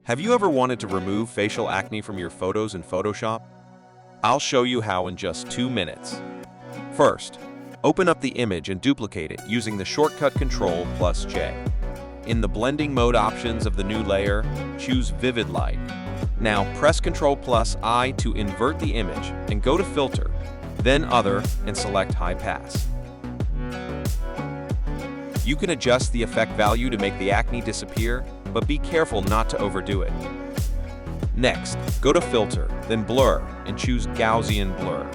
Have you ever wanted to remove facial acne from your photos in Photoshop? I'll show you how in just 2 minutes. First, open up the image and duplicate it using the shortcut CTRL+J. In the blending mode options of the new layer, choose Vivid Light. Now press CTRL+I to invert the image and go to Filter, then Other and select High Pass. You can adjust the effect value to make the acne disappear, but be careful not to overdo it. Next, go to Filter, then Blur, and choose Gaussian Blur.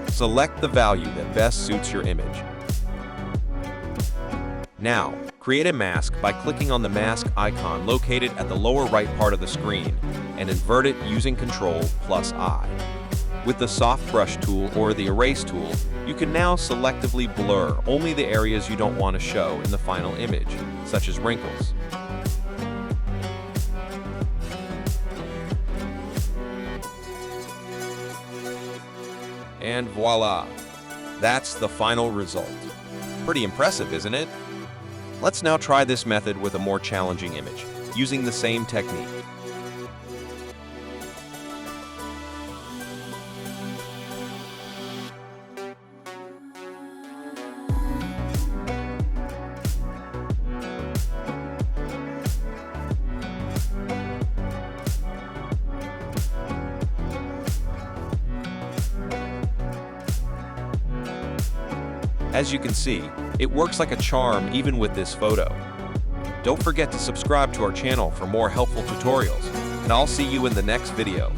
Select the value that best suits your image. Now, create a mask by clicking on the mask icon located at the lower right part of the screen and invert it using CTRL+I. With the Soft Brush tool or the Erase tool, you can now selectively blur only the areas you don't want to show in the final image, such as wrinkles. And voila! That's the final result. Pretty impressive, isn't it? Let's now try this method with a more challenging image, using the same technique. As you can see, it works like a charm even with this photo. Don't forget to subscribe to our channel for more helpful tutorials, and I'll see you in the next video.